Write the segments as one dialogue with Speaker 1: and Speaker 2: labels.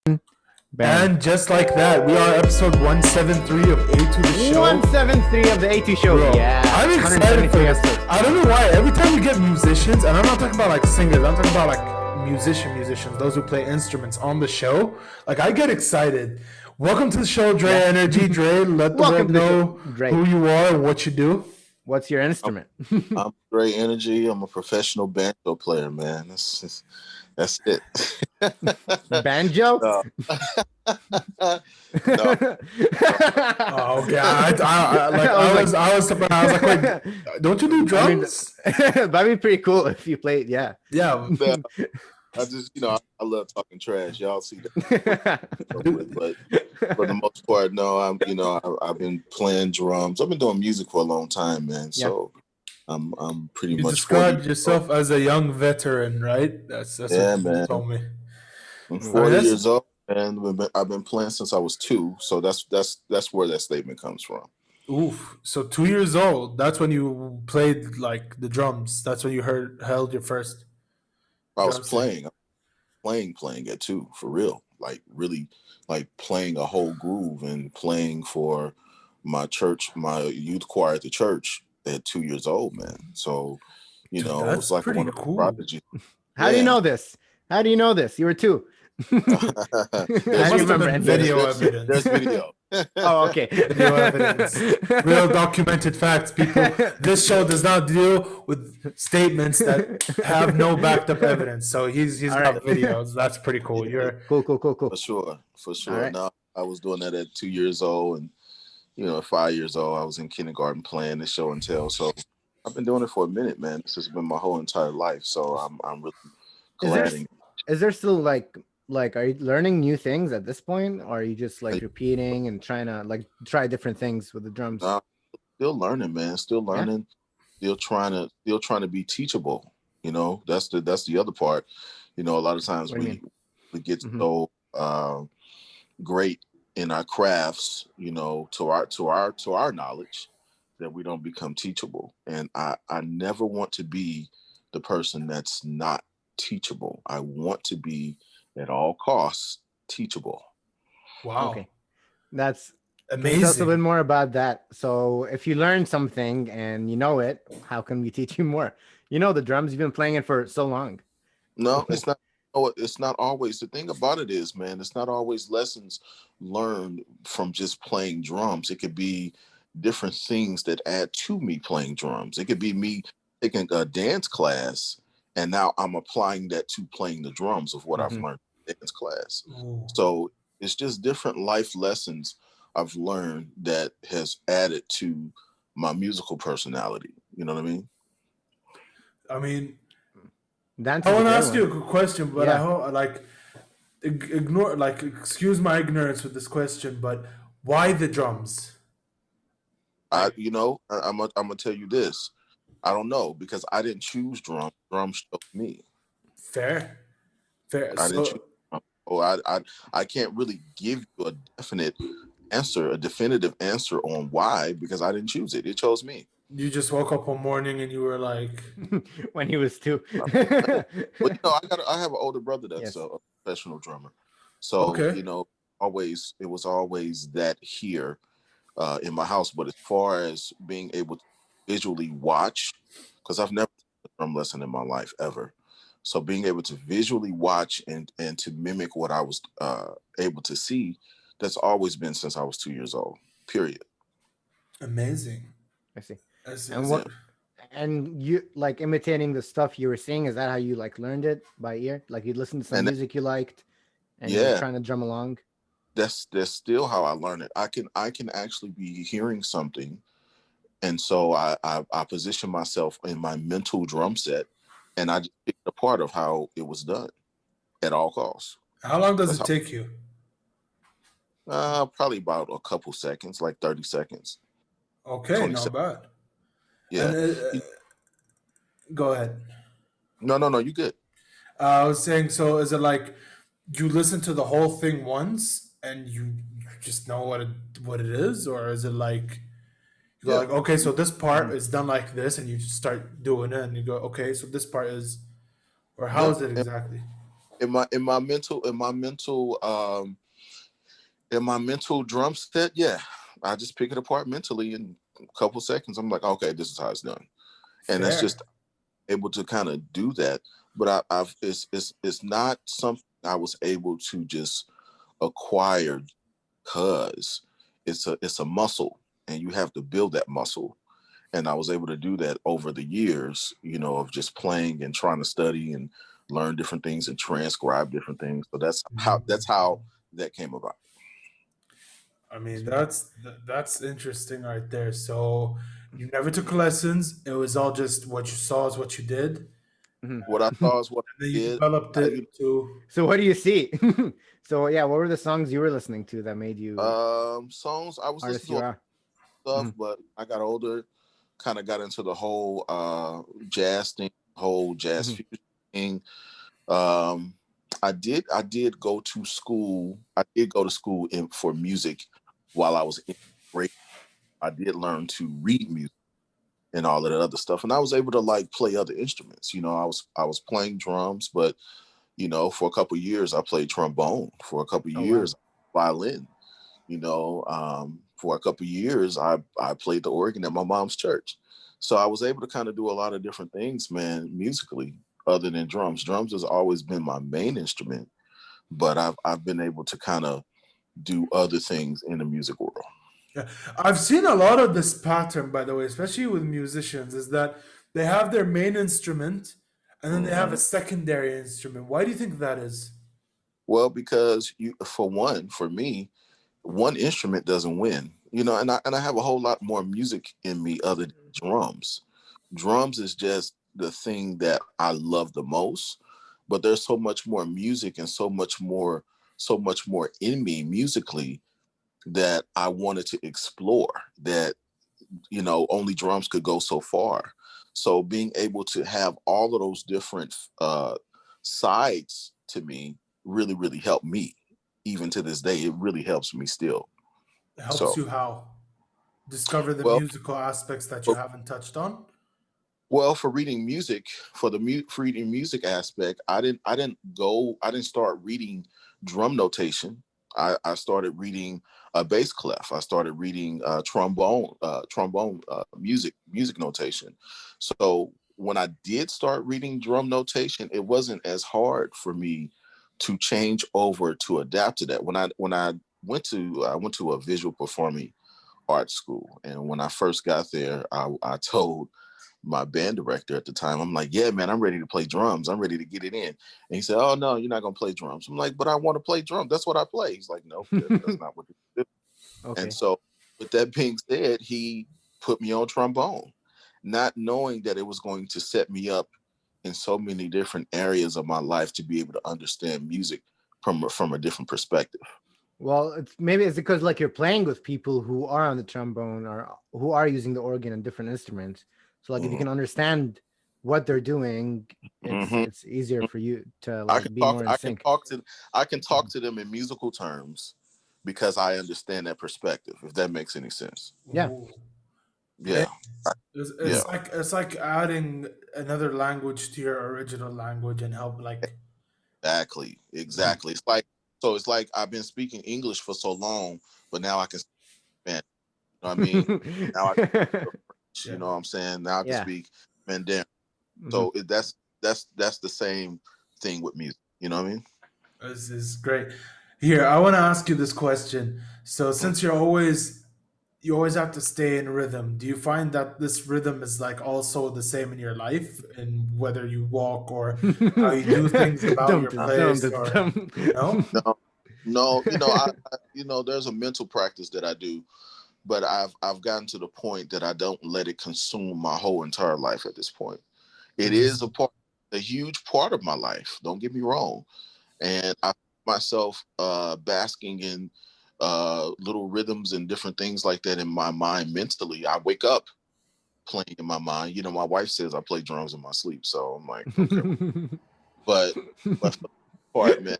Speaker 1: Bam.
Speaker 2: And just like that, we are episode 173 of A2 the Show.
Speaker 1: 173 of the A2 Show.
Speaker 2: Bro,
Speaker 1: Yeah.
Speaker 2: I'm excited for this.
Speaker 1: episodes.
Speaker 2: I don't know why. Every time we get musicians, and I'm not talking about like singers, I'm talking about like musicians, those who play instruments on the show. Like I get excited. Welcome to the show, Dre Energy. Dre, let the world know who you are and what you do.
Speaker 1: What's your instrument?
Speaker 3: I'm Dre Energy. I'm a professional banjo player, man. That's it.
Speaker 1: Banjo?
Speaker 3: No.
Speaker 2: Oh, okay. I was like, wait, don't you do drums?
Speaker 1: That'd be pretty cool if you played. Yeah.
Speaker 2: Yeah.
Speaker 3: I just, I love talking trash. Y'all see that. But for the most part, no, I've been playing drums. I've been doing music for a long time, man. So I'm pretty much. You
Speaker 2: described yourself as a young veteran, right? That's
Speaker 3: yeah,
Speaker 2: what
Speaker 3: man.
Speaker 2: you told me.
Speaker 3: I'm 40 years old, and I've been playing since I was 2. So that's where that statement comes from.
Speaker 2: Oof! So 2 years old. That's when you played like the drums. That's when you held your first.
Speaker 3: I was playing at 2 for real. Like really, like playing a whole groove and playing for my church, my youth choir at the church at 2 years old, man. So, it was like one of the prodigies.
Speaker 1: How do you know this? How do you know this? You were 2.
Speaker 2: I remember video evidence.
Speaker 3: There's video.
Speaker 1: Oh, okay.
Speaker 2: Video evidence. Real documented facts, people. This show does not deal with statements that have no backed up evidence. So he's got videos. That's pretty cool. You're
Speaker 1: cool.
Speaker 3: For sure. Right. Now I was doing that at 2 years old, and at 5 years old, I was in kindergarten playing the show and tell. So I've been doing it for a minute, man. This has been my whole entire life. So I'm really glad.
Speaker 1: Is there still like are you learning new things at this point, or are you just like repeating and trying to like try different things with the drums?
Speaker 3: Still learning, man. Still learning. Still trying to be teachable. That's the other part. A lot of times we get so great in our crafts, to our knowledge, that we don't become teachable. And I never want to be the person that's not teachable. I want to be at all costs teachable.
Speaker 2: Wow.
Speaker 1: Okay. That's
Speaker 2: amazing.
Speaker 1: Tell us a bit more about that. So if you learn something and you know it, how can we teach you more? The drums, you've been playing it for so long.
Speaker 3: No, it's not. Oh, it's not always. The thing about it is, man, it's not always lessons learned from just playing drums. It could be different things that add to me playing drums. It could be me taking a dance class, and now I'm applying that to playing the drums of what I've learned in dance class.
Speaker 2: Ooh.
Speaker 3: So it's just different life lessons I've learned that has added to my musical personality. You know what I mean?
Speaker 2: I want to ask you a good question, but I hope, excuse my ignorance with this question, but why the drums?
Speaker 3: I'm gonna tell you this. I don't know, because I didn't choose drums. Drums chose me.
Speaker 2: Fair.
Speaker 3: I didn't choose drums. Oh, I can't really give you a definitive answer on why, because I didn't choose it. It chose me.
Speaker 2: You just woke up one morning and you were like,
Speaker 1: when he was 2.
Speaker 3: But I have an older brother that's a professional drummer. So it was always that here in my house. But as far as being able to visually watch, because I've never taken a drum lesson in my life ever. So being able to visually watch and to mimic what I was able to see, that's always been since I was 2 years old, period.
Speaker 2: Amazing.
Speaker 1: I see. And you like imitating the stuff you were seeing, is that how you like learned it, by ear? Like you listened to some music you liked and you're trying to drum along?
Speaker 3: That's still how I learn it. I can actually be hearing something, and so I position myself in my mental drum set, and I just pick a part of how it was done at all costs.
Speaker 2: How long does it take you?
Speaker 3: Probably about a couple seconds, like 30 seconds.
Speaker 2: Okay, not bad.
Speaker 3: Yeah.
Speaker 2: Go ahead.
Speaker 3: No, you good.
Speaker 2: I was saying, so is it like you listen to the whole thing once and you just know what it is, or is it like you're like, okay, so this part is done like this, and you just start doing it, and you go, okay, so this part is, or how is it exactly?
Speaker 3: in my mental drum set, yeah, I just pick it apart mentally in a couple seconds. I'm like, okay, this is how it's done, and that's
Speaker 2: Fair.
Speaker 3: just able to kind of do that. But I've it's not something I was able to just acquire because it's a muscle, and you have to build that muscle. And I was able to do that over the years, of just playing and trying to study and learn different things and transcribe different things. So that's how that came about.
Speaker 2: I mean, that's interesting right there. So you never took lessons. It was all just what you saw is what you did.
Speaker 3: What I saw is what
Speaker 2: And then
Speaker 3: I
Speaker 2: you
Speaker 3: did.
Speaker 2: developed it to.
Speaker 1: So what do you see? So yeah, what were the songs you were listening to that made you
Speaker 3: Songs I was
Speaker 1: artist
Speaker 3: listening
Speaker 1: you
Speaker 3: to
Speaker 1: are?
Speaker 3: stuff, but I got older, kind of got into the whole jazz thing, whole jazz fusion thing. Um, I did go to school. I did go to school for music while I was in grade. I did learn to read music and all of that other stuff, and I was able to like play other instruments. I was playing drums, but for a couple of years I played trombone. For a couple of
Speaker 1: Oh wow.
Speaker 3: years, violin. For a couple of years I played the organ at my mom's church. So I was able to kind of do a lot of different things, man, musically, other than drums. Drums has always been my main instrument, but I've been able to kind of do other things in the music world.
Speaker 2: Yeah. I've seen a lot of this pattern, by the way, especially with musicians, is that they have their main instrument and then they have a
Speaker 3: Mhm.
Speaker 2: secondary instrument. Why do you think that is?
Speaker 3: Well, because for me, one instrument doesn't win, and I have a whole lot more music in me other than drums. Drums is just the thing that I love the most, but there's so much more music and so much more in me musically that I wanted to explore that, only drums could go so far. So being able to have all of those different sides to me really, really helped me. Even to this day, it really helps me still.
Speaker 2: It helps
Speaker 3: So,
Speaker 2: you how? Discover the
Speaker 3: well,
Speaker 2: musical aspects that you haven't touched on?
Speaker 3: well, for reading music, for reading music aspect, I didn't start reading drum notation. I started reading bass clef. I started reading trombone music notation. So when I did start reading drum notation, it wasn't as hard for me to change over to adapt to that. When I went to a visual performing art school, and when I first got there, I told my band director at the time, I'm like, yeah, man, I'm ready to play drums. I'm ready to get it in. And he said, oh, no, you're not going to play drums. I'm like, but I want to play drums. That's what I play. He's like, no, that's not what you do. And
Speaker 1: Okay.
Speaker 3: so with that being said, he put me on trombone, not knowing that it was going to set me up in so many different areas of my life to be able to understand music from a different perspective.
Speaker 1: Well, maybe it's because like you're playing with people who are on the trombone or who are using the organ and different instruments. So like if you
Speaker 3: Mhm.
Speaker 1: can understand what they're doing, it's
Speaker 3: Mhm.
Speaker 1: it's easier for you to
Speaker 3: I can
Speaker 1: like be
Speaker 3: talk.
Speaker 1: more in
Speaker 3: I can
Speaker 1: sync.
Speaker 3: talk to. I can talk to them in musical terms because I understand that perspective. If that makes any sense.
Speaker 1: Yeah.
Speaker 2: Ooh.
Speaker 3: Yeah.
Speaker 2: It's,
Speaker 3: Yeah.
Speaker 2: it's like it's like adding another language to your original language and help like
Speaker 3: Exactly.
Speaker 1: Mhm.
Speaker 3: Exactly. It's like I've been speaking English for so long, but now I can speak Spanish. You know what I mean? Now I can speak French. You
Speaker 2: yeah.
Speaker 3: know what I'm saying? Now I can
Speaker 1: Yeah.
Speaker 3: speak Mandarin.
Speaker 1: Mhm.
Speaker 3: So that's the same thing with music. You know what I mean?
Speaker 2: This is great. Here, I want to ask you this question. So
Speaker 3: Mm.
Speaker 2: since you always have to stay in rhythm, do you find that this rhythm is like also the same in your life and whether you walk or how you do things about
Speaker 1: Dum,
Speaker 2: your
Speaker 1: dum, dum,
Speaker 2: place
Speaker 1: dum,
Speaker 2: or
Speaker 1: dum.
Speaker 2: no?
Speaker 3: No, no. There's a mental practice that I do, but I've gotten to the point that I don't let it consume my whole entire life at this point. It is
Speaker 2: Mhm.
Speaker 3: a huge part of my life. Don't get me wrong, and I find myself basking in little rhythms and different things like that in my mind mentally. I wake up playing in my mind. My wife says I play drums in my sleep, so I'm like, okay, but for the part, man.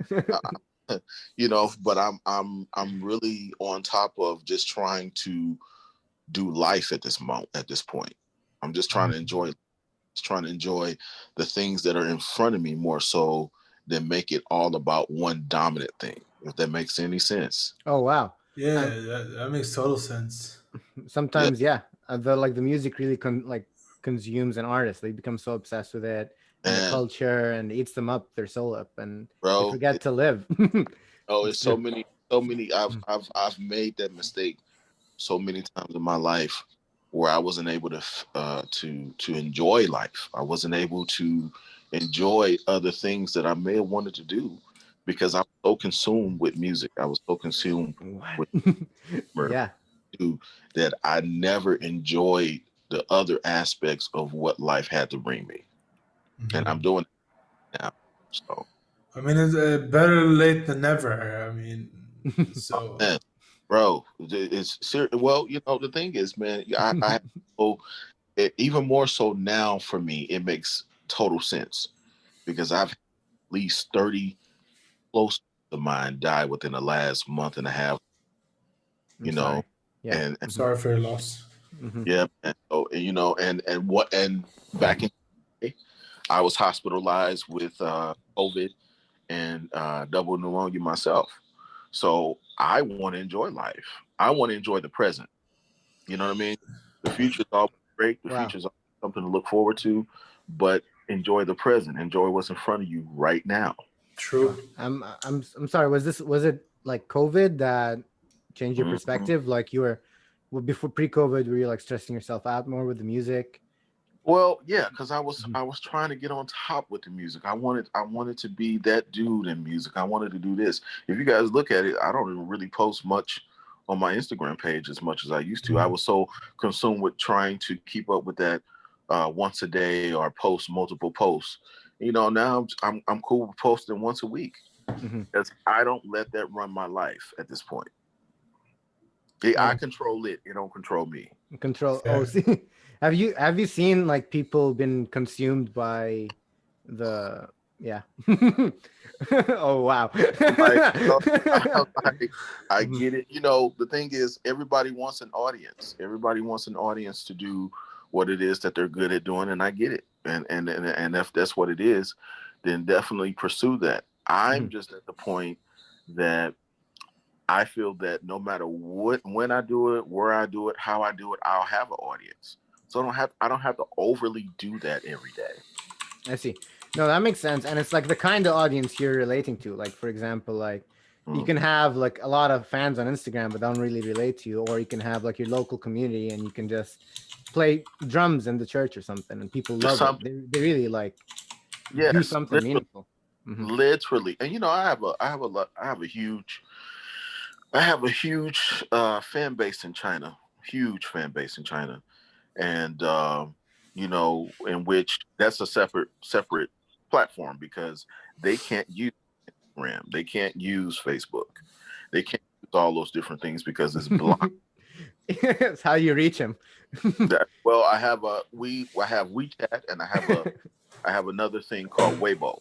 Speaker 3: But I'm really on top of just trying to do life at this point. I'm just trying to enjoy the things that are in front of me more so than make it all about one dominant thing, if that makes any sense.
Speaker 1: Oh wow.
Speaker 2: Yeah,
Speaker 1: Um,
Speaker 2: that makes total sense.
Speaker 3: Yeah.
Speaker 1: sometimes, yeah, the music really consumes an artist. They become so obsessed with it and the
Speaker 3: And
Speaker 1: culture, and eats them up, their soul up, and they
Speaker 3: bro,
Speaker 1: forget to live.
Speaker 3: it's
Speaker 1: It's
Speaker 3: so
Speaker 1: true.
Speaker 3: many, so many. I've made that mistake so many times in my life where I wasn't able to enjoy life. I wasn't able to enjoy other things that I may have wanted to do because I was so consumed with music. I was so consumed
Speaker 1: What?
Speaker 3: with
Speaker 1: Yeah.
Speaker 3: too, that I never enjoyed the other aspects of what life had to bring me. And I'm doing it now. So,
Speaker 2: I mean, it's better late than never. I mean, so
Speaker 3: man, bro, it's serious. Well, the thing is, man, I oh, even more so now for me, it makes total sense because I've had at least 30 close to mine die within the last month and a half,
Speaker 1: I'm
Speaker 3: you
Speaker 1: sorry.
Speaker 3: know,
Speaker 1: Yeah.
Speaker 3: and
Speaker 2: sorry for your loss.
Speaker 3: yeah, and so, and back in the day, I was hospitalized with COVID and double pneumonia myself. So I want to enjoy life. I want to enjoy the present. You know what I mean? The future is always great. The
Speaker 1: Wow.
Speaker 3: future is something to look forward to, but enjoy the present. Enjoy what's in front of you right now.
Speaker 1: Wow.
Speaker 2: True.
Speaker 1: I'm sorry. Was it like COVID that changed your
Speaker 3: Mhm.
Speaker 1: perspective? Like you were, well, before pre-COVID, were you like stressing yourself out more with the music?
Speaker 3: Well, yeah, because I was
Speaker 1: Mhm.
Speaker 3: I was trying to get on top with the music. I wanted to be that dude in music. I wanted to do this. If you guys look at it, I don't even really post much on my Instagram page as much as I used to. I was so consumed with trying to keep up with that once a day or post multiple posts. Now I'm cool with posting once a week
Speaker 1: Mhm.
Speaker 3: because I don't let that run my life at this point. I
Speaker 1: Oh,
Speaker 3: control it. It don't control me.
Speaker 1: control. Oh,
Speaker 2: Fair.
Speaker 1: see, have you seen like people been consumed by the yeah? Oh wow.
Speaker 3: I'm like, I
Speaker 1: Mhm.
Speaker 3: get it. The thing is, everybody wants an audience. Everybody wants an audience to do what it is that they're good at doing, and I get it. And if that's what it is, then definitely pursue that. I'm
Speaker 1: Mhm.
Speaker 3: just at the point that I feel that no matter when I do it, where I do it, how I do it, I'll have an audience. So I don't have to overly do that every day.
Speaker 1: I see. No, that makes sense. And it's like the kind of audience you're relating to. Like, for example, like you can
Speaker 3: Mhm.
Speaker 1: have like a lot of fans on Instagram, but don't really relate to you, or you can have like your local community and you can just play drums in the church or something, and people
Speaker 3: Just
Speaker 1: love it.
Speaker 3: something,
Speaker 1: They really like do
Speaker 3: yes,
Speaker 1: something meaningful. Hmm.
Speaker 3: literally. And I have a huge fan base in China, huge fan base in China, and in which that's a separate platform because they can't use Instagram, they can't use Facebook, they can't use all those different things because it's blocked.
Speaker 1: It's how you reach them.
Speaker 3: Well, I have WeChat, and I have another thing called Weibo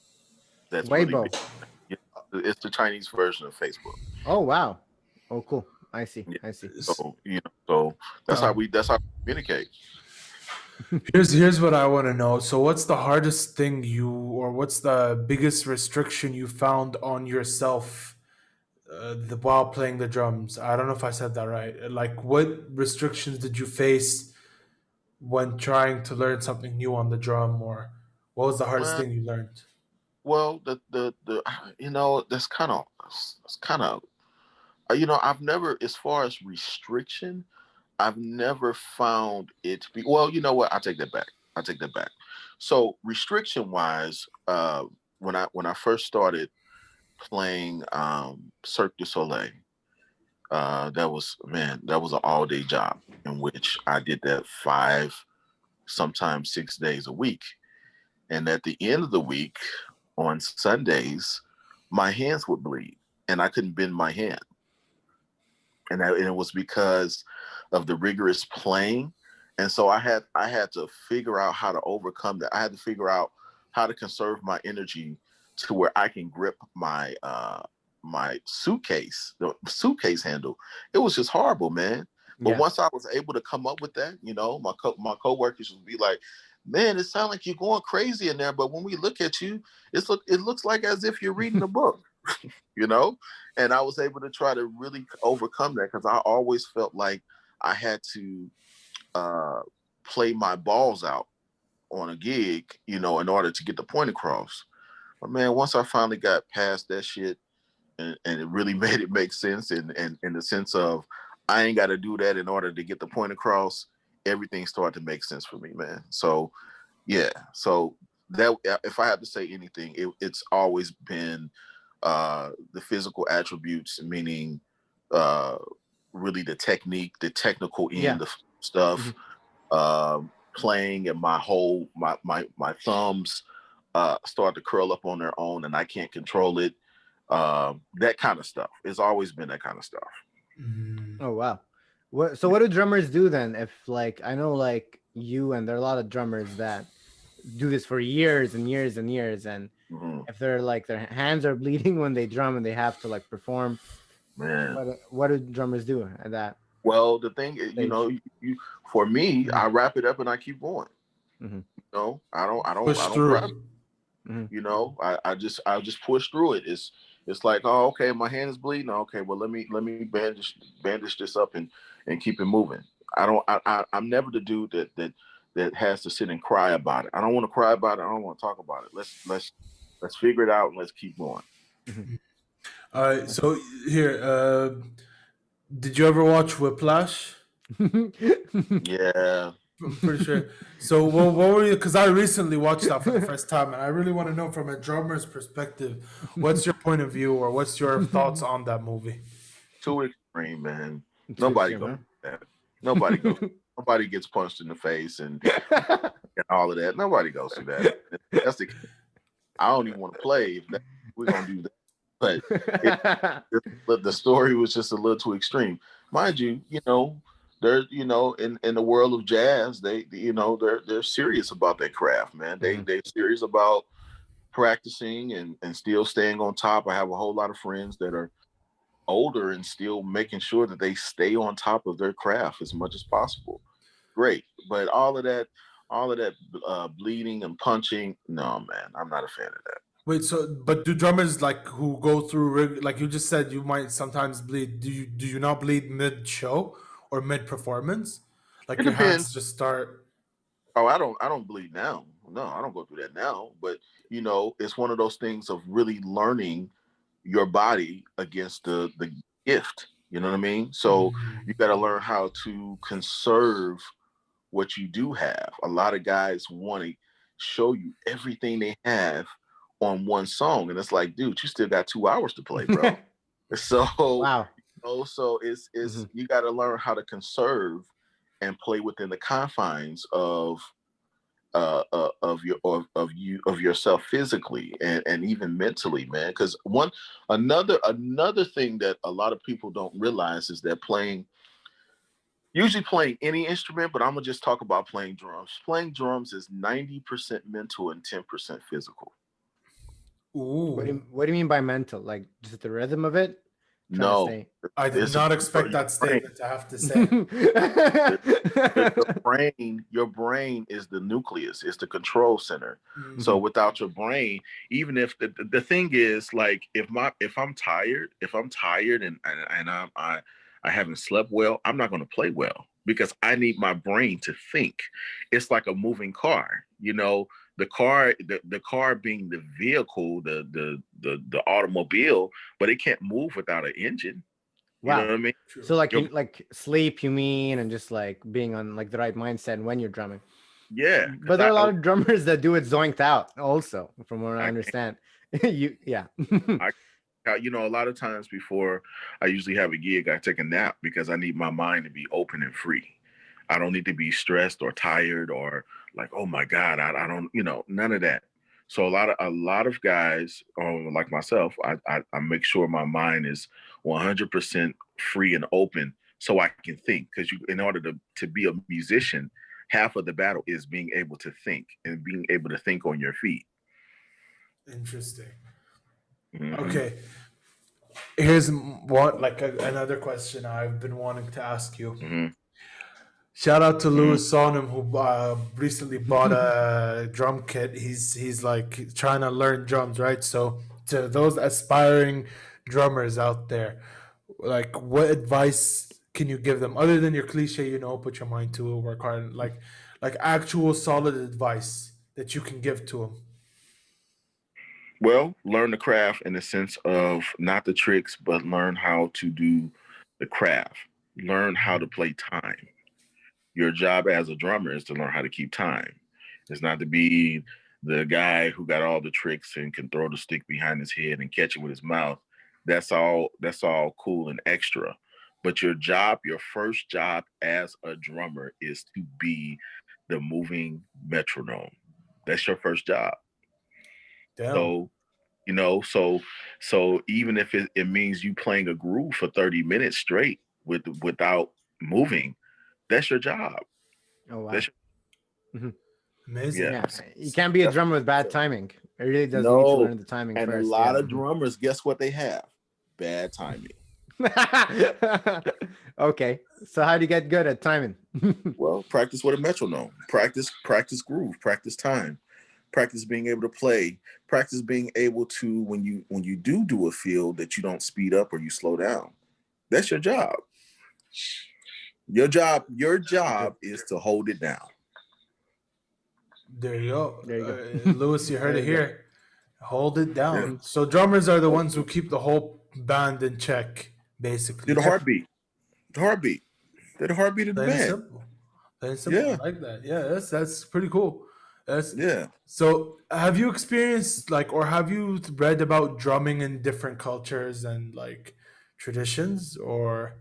Speaker 3: that's really big.
Speaker 1: Weibo.
Speaker 3: You It's the Chinese version of Facebook.
Speaker 1: Oh wow. Oh cool. I see.
Speaker 3: Yeah.
Speaker 1: I see.
Speaker 3: So that's how we communicate.
Speaker 2: Here's what I want to know. So, what's the hardest thing or what's the biggest restriction you found on yourself while playing the drums? I don't know if I said that right. Like, what restrictions did you face when trying to learn something new on the drum, or what was the hardest
Speaker 3: Well,
Speaker 2: thing you learned?
Speaker 3: well, the that's kind of I've never, as far as restriction, I've never found it to be. Well, you know what? I take that back. So restriction wise, when I first started playing Cirque du Soleil, that was an all day job in which I did that 5, sometimes 6 days a week. And at the end of the week, on Sundays, my hands would bleed and I couldn't bend my hand. And it was because of the rigorous playing. And so I had to figure out how to overcome that. I had to figure out how to conserve my energy to where I can grip my suitcase, the suitcase handle. It was just horrible, man. But
Speaker 1: Yeah.
Speaker 3: once I was able to come up with that, my coworkers would be like, man, it sounds like you're going crazy in there. But when we look at you, it looks like as if you're reading a book, you know? And I was able to try to really overcome that because I always felt like I had to play my balls out on a gig, you know, in order to get the point across. But man, once I finally got past that shit and it really made it make sense and in the sense of I ain't got to do that in order to get the point across, everything started to make sense for me, man. So yeah, so that if I have to say anything, it's always been the physical attributes, meaning really the technique, the technical end of stuff, playing, and my thumbs start to curl up on their own and I can't control it. That kind of stuff. It's always been that kind of stuff.
Speaker 1: Oh wow. What do drummers do then? If like I know like you and there are a lot of drummers that do this for years and years and years, and if they're like their hands are bleeding when they drum and they have to like perform,
Speaker 3: man,
Speaker 1: what do drummers do at that?
Speaker 3: Well, the thing is, you know, for me, I wrap it up and I keep going. You know, I don't grab. You know, I just push through it. It's like, oh, okay, my hand is bleeding. Okay, well, let me bandage this up and keep it moving. I'm never the dude that has to sit and cry about it. I don't want to cry about it. I don't want to talk about it. Let's figure it out and let's keep going.
Speaker 2: All right. So here, did you ever watch Whiplash?
Speaker 3: Yeah.
Speaker 2: I'm pretty sure. So what were you? Because I recently watched that for the first time, and I really want to know from a drummer's perspective, what's your point of view or what's your thoughts on that movie?
Speaker 3: Too extreme, man. Nobody goes that. Nobody goes. Nobody gets punched in the face and all of that. Nobody goes through that. That's the. I don't even want to play if we're gonna do that. But the story was just a little too extreme, mind you. You know. They're, you know, in the world of jazz, they're serious about their craft, man. They're serious about practicing and still staying on top. I have a whole lot of friends that are older and still making sure that they stay on top of their craft as much as possible. Great, but all of that bleeding and punching, no, man, I'm not a fan of that.
Speaker 2: Wait, but do drummers like who go through, like you just said, you might sometimes bleed? Do you not bleed mid show or mid performance? Like your hands just start.
Speaker 3: Oh, I don't bleed now. No, I don't go through that now. But you know, it's one of those things of really learning your body against the gift. You know what I mean? So you got to learn how to conserve what you do have. A lot of guys want to show you everything they have on one song, and it's like, dude, you still got 2 hours to play, bro. So
Speaker 1: wow.
Speaker 3: So it's you got to learn how to conserve and play within the confines of yourself physically and even mentally, man. Because another thing that a lot of people don't realize is that usually playing any instrument, but I'm gonna just talk about playing drums. Playing drums is 90% mental and 10% physical.
Speaker 2: Ooh.
Speaker 1: What do you mean by mental? Like just the rhythm of it?
Speaker 3: No,
Speaker 2: I did not expect that statement to have to say.
Speaker 3: Your brain is the nucleus, it's the control center. So without your brain, even if the thing is, like, if I'm tired and I haven't slept well, I'm not going to play well because I need my brain to think. It's like a moving car, you know. The car being the vehicle, the automobile, but it can't move without an engine. You know what I mean?
Speaker 1: So like sleep, you mean, and just like being on like the right mindset when you're drumming.
Speaker 3: Yeah.
Speaker 1: But there are a lot of drummers that do it zoinked out also, from what I understand. You
Speaker 3: know, a lot of times before I usually have a gig, I take a nap because I need my mind to be open and free. I don't need to be stressed or tired or like, oh my God, I don't, you know, none of that. So a lot of guys, like myself, I make sure my mind is 100% free and open so I can think. Because in order to be a musician, half of the battle is being able to think and being able to think on your feet.
Speaker 2: Interesting. Okay. Here's another question I've been wanting to ask you. Shout out to Louis Sonam who recently bought a drum kit. He's like trying to learn drums, right? So to those aspiring drummers out there, like what advice can you give them other than your cliche, put your mind to it, work hard, like actual solid advice that you can give to them?
Speaker 3: Well, learn the craft in the sense of not the tricks, but learn how to do the craft. Learn how to play time. Your job as a drummer is to learn how to keep time. It's not to be the guy who got all the tricks and can throw the stick behind his head and catch it with his mouth. That's all cool and extra. But your first job as a drummer is to be the moving metronome. That's your first job.
Speaker 2: Damn.
Speaker 3: So, so even if it means you playing a groove for 30 minutes straight without moving, that's your job.
Speaker 1: Oh wow.
Speaker 3: That's
Speaker 2: Amazing.
Speaker 1: Yeah. You can't be a drummer with bad timing. It really does need to learn the timing
Speaker 3: and
Speaker 1: first.
Speaker 3: a lot of drummers, guess what they have? Bad timing.
Speaker 1: Okay. So how do you get good at timing?
Speaker 3: Well, practice with a metronome. Practice groove, practice time. Practice being able to play, practice being able to when you do a field that you don't speed up or you slow down. That's your job. Your job is to hold it down.
Speaker 2: There you go.
Speaker 1: There you go.
Speaker 2: Lewis, you heard it here. Hold it down.
Speaker 3: Yeah.
Speaker 2: So drummers are the ones who keep the whole band in check, basically.
Speaker 3: They're the heartbeat. They're the heartbeat of the band.
Speaker 2: Simple. Plain simple.
Speaker 3: Yeah.
Speaker 2: I like that. Yeah, that's pretty cool.
Speaker 3: Yeah.
Speaker 2: So have you experienced or have you read about drumming in different cultures and traditions, or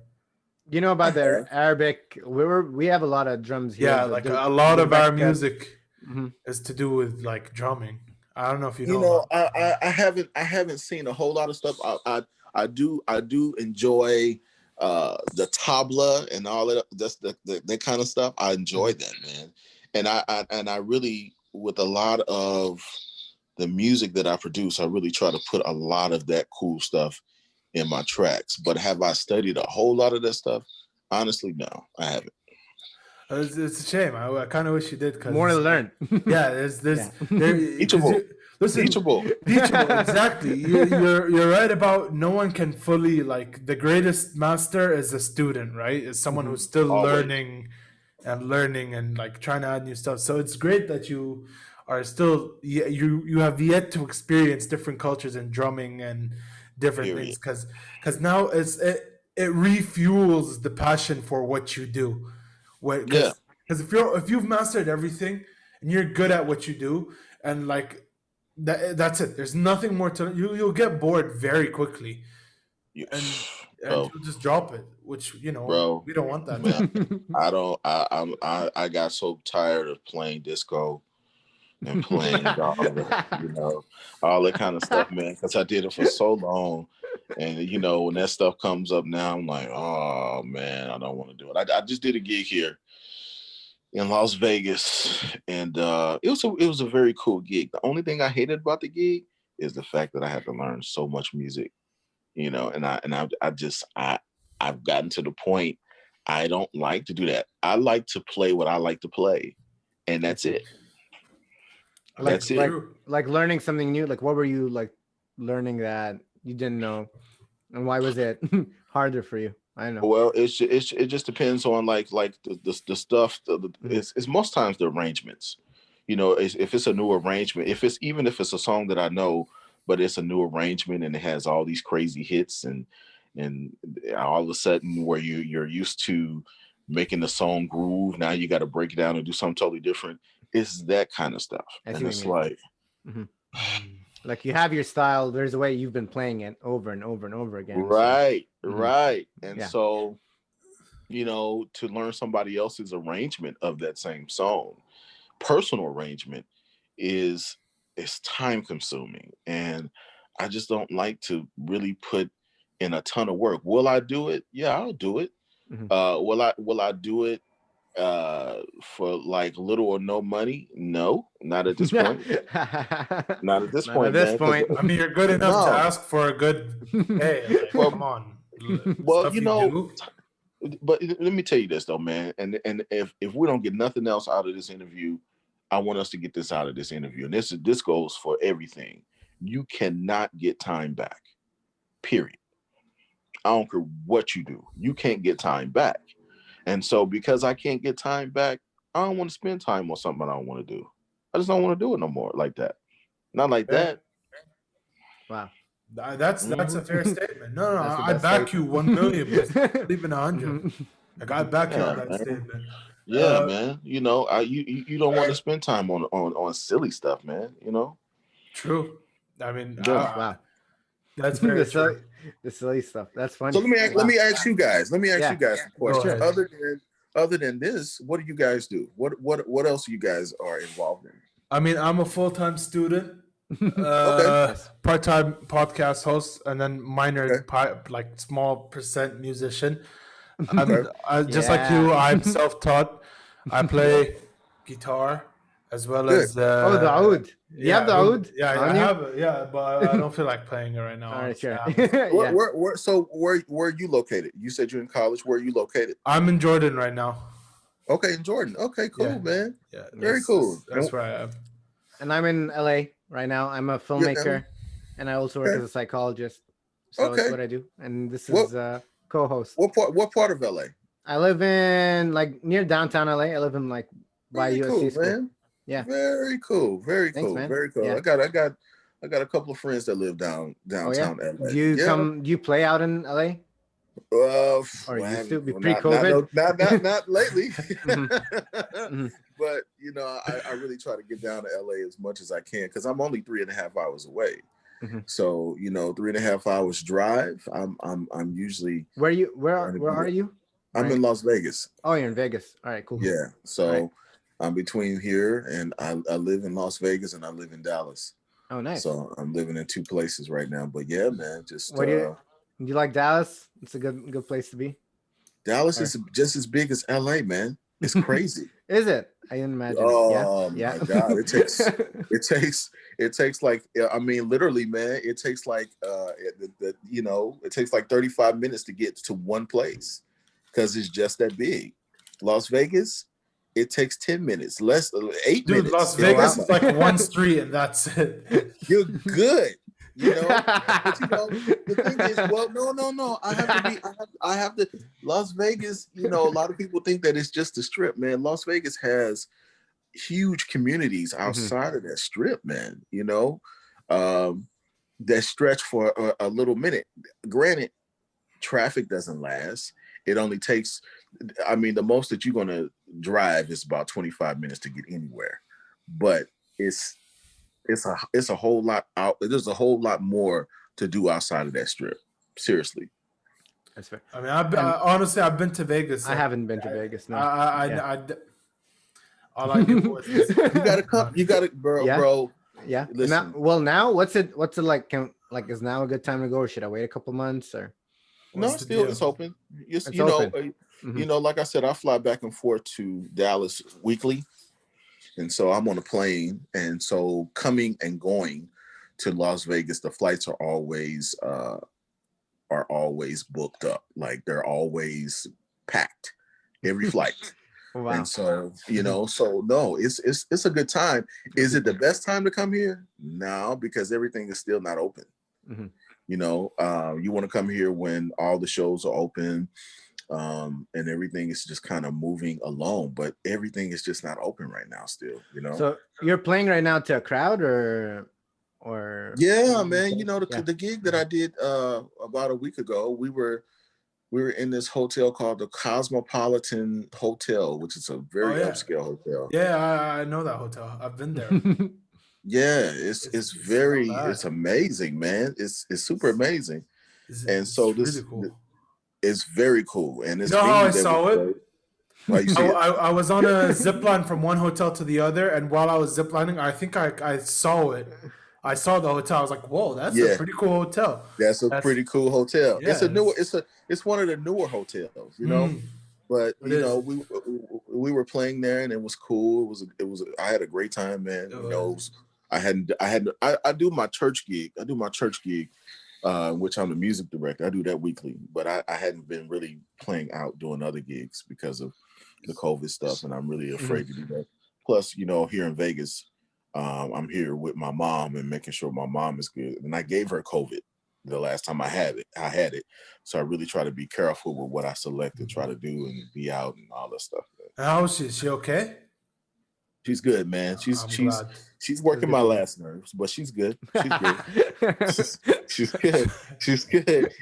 Speaker 1: You know about the Arabic? We have a lot of drums here.
Speaker 2: Yeah, a lot of our music is to do with drumming. I don't know if you know.
Speaker 3: I haven't seen a whole lot of stuff. I do enjoy the tabla and all that. That's that kind of stuff. I enjoy that, man. And I really, with a lot of the music that I produce, I really try to put a lot of that cool stuff in my tracks. But have I studied a whole lot of that stuff? Honestly, no, I haven't.
Speaker 2: It's a shame. I kind of wish you did.
Speaker 1: More to learn.
Speaker 2: Yeah, there's
Speaker 3: Teachable.
Speaker 2: Listen,
Speaker 3: Teachable,
Speaker 2: exactly. You're right about no one can fully the greatest master is a student, right? Is someone who's still learning and trying to add new stuff. So it's great that you are still you have yet to experience different cultures and drumming and different things because now it refuels the passion for what you do. Because if you've mastered everything and you're good at what you do and that's it. There's nothing more to you'll get bored very quickly, and you'll just drop it. Which
Speaker 3: bro,
Speaker 2: we don't want that.
Speaker 3: Man, I got so tired of playing disco and playing all that kind of stuff, man. Because I did it for so long, and when that stuff comes up now, I'm like, oh man, I don't want to do it. I just did a gig here in Las Vegas, and it was a very cool gig. The only thing I hated about the gig is the fact that I had to learn so much music, and I've gotten to the point I don't like to do that. I like to play what I like to play, and that's it. That's it.
Speaker 1: Like learning something new. What were you learning that you didn't know, and why was it harder for you? I don't know.
Speaker 3: Well, it just depends on the stuff. It's most times the arrangements. If it's a new arrangement, if it's a song that I know, but it's a new arrangement and it has all these crazy hits and all of a sudden where you're used to making the song groove, now you got to break it down and do something totally different. It's that kind of stuff, and it's
Speaker 1: you have your style. There's a way you've been playing it over and over and over again.
Speaker 3: Right. And so, to learn somebody else's arrangement of that same song, personal arrangement is time consuming. And I just don't like to really put in a ton of work. Will I do it? Yeah, I'll do it. Will I do it for little or no money? No, not at this point. Not at this point.
Speaker 1: At this point.
Speaker 2: I mean, you're good enough to ask for a good hey, come on.
Speaker 3: Well, But let me tell you this though, man. And if we don't get nothing else out of this interview, I want us to get this out of this interview. And this goes for everything. You cannot get time back. Period. I don't care what you do. You can't get time back. And so because I can't get time back, I don't want to spend time on something I don't want to do. I just don't want to do it no more like that. Not like that.
Speaker 1: Wow.
Speaker 2: That's a fair statement. No, I back you 1 million, but even 100. Like I back you on that statement.
Speaker 3: Yeah, man. You know, you don't want to spend time on silly stuff, man. You know.
Speaker 2: True. I mean,
Speaker 1: wow.
Speaker 2: That's very true.
Speaker 1: The silly stuff. That's funny.
Speaker 3: So let me ask you guys. Let me ask you guys a question. Other than this, what do you guys do? What else you guys are involved in?
Speaker 2: I mean, I'm a full-time student, part-time podcast host, and then minor like small percent musician. Just like you, I'm self-taught. I play guitar as well as
Speaker 1: the oud. You have the oud?
Speaker 2: Yeah, I have it. Yeah, but I don't feel like playing it right now.
Speaker 1: All right, sure.
Speaker 3: Where are you located? You said you're in college. Where are you located?
Speaker 2: I'm in Jordan right now.
Speaker 3: Okay, in Jordan. Okay, cool, man.
Speaker 2: Yeah,
Speaker 3: very cool.
Speaker 2: That's where I am.
Speaker 1: And I'm in LA right now. I'm a filmmaker, and I also work as a psychologist. So that's what I do. And this is co-host.
Speaker 3: What part of LA?
Speaker 1: I live in like near downtown LA. I live in like by USC school. Man. Yeah.
Speaker 3: Very cool. Very cool.
Speaker 1: Thanks,
Speaker 3: very cool.
Speaker 1: Yeah.
Speaker 3: I got a couple of friends that live downtown LA.
Speaker 1: Do you play out in LA? Or used to be pre-COVID?
Speaker 3: Not lately. But you know, I really try to get down to LA as much as I can because I'm only 3.5 hours away. So you know, 3.5 hours drive. I'm usually
Speaker 1: where are you?
Speaker 3: I'm in Las Vegas.
Speaker 1: Oh, you're in Vegas. All right, cool.
Speaker 3: Yeah. So I'm between here and I live in Las Vegas and I live in Dallas.
Speaker 1: Oh, nice.
Speaker 3: So I'm living in two places right now. But yeah, man, just
Speaker 1: do you like Dallas? It's a good place to be.
Speaker 3: Dallas is just as big as LA, man. It's crazy.
Speaker 1: Is it? I didn't imagine.
Speaker 3: Oh my God. It takes like, I mean, literally, man, it takes like it takes like 35 minutes to get to one place because it's just that big. Las Vegas, it takes 10 minutes, 8 minutes.
Speaker 2: Las Vegas is like one street and that's it.
Speaker 3: You're good. You know, but you know, the thing is, well, no. I have to. Las Vegas, you know, a lot of people think that it's just a strip, man. Las Vegas has huge communities outside of that strip, man. You know, that stretch for a little minute. Granted, traffic doesn't last. It only takes, I mean, the most that you're gonna drive is about 25 minutes to get anywhere, but it's a whole lot out. There's a whole lot more to do outside of that strip. Seriously.
Speaker 1: That's fair.
Speaker 2: I mean, honestly, I've been to Vegas.
Speaker 1: I haven't been to Vegas. No.
Speaker 2: All I do is
Speaker 3: you gotta come. You gotta, bro.
Speaker 1: Yeah.
Speaker 3: Listen.
Speaker 1: Now, what's it like? Is now a good time to go, or should I wait a couple months? Or
Speaker 3: it's open. It's open. You know, like I said, I fly back and forth to Dallas weekly. And so I'm on a plane, and so coming and going to Las Vegas, the flights are always booked up. Like they're always packed, every flight.
Speaker 1: Wow.
Speaker 3: And so no, it's a good time. Is it the best time to come here? No, because everything is still not open. You know, you want to come here when all the shows are open. And everything is just kind of moving along, but everything is just not open right now still, you know.
Speaker 1: So you're playing right now to a crowd or
Speaker 3: yeah, man, you know, the gig that I did about a week ago, we were in this hotel called the Cosmopolitan Hotel, which is a very upscale hotel.
Speaker 2: Yeah, I know that hotel. I've been there.
Speaker 3: Yeah, it's amazing, man. It's super amazing. It's really cool. It's very cool, and it's.
Speaker 2: You know how I saw it? I was on a zip line from one hotel to the other, and while I was zip lining, I think I saw it. I saw the hotel. I was like, "Whoa, that's a pretty cool hotel."
Speaker 3: That's pretty cool hotel. Yeah, it's one of the newer hotels, you know. But you know, we were playing there, and it was cool. It was. I had a great time, man. You know, I do my church gig. which I'm the music director. I do that weekly, but I hadn't been really playing out doing other gigs because of the COVID stuff, and I'm really afraid to do that. Plus, here in Vegas, I'm here with my mom and making sure my mom is good. And I gave her COVID the last time I had it. So I really try to be careful with what I select to try to do and be out and all that stuff.
Speaker 2: How is she? Is she okay?
Speaker 3: She's good, man. She's working my last nerves, but she's good. She's good. she's good. She's good.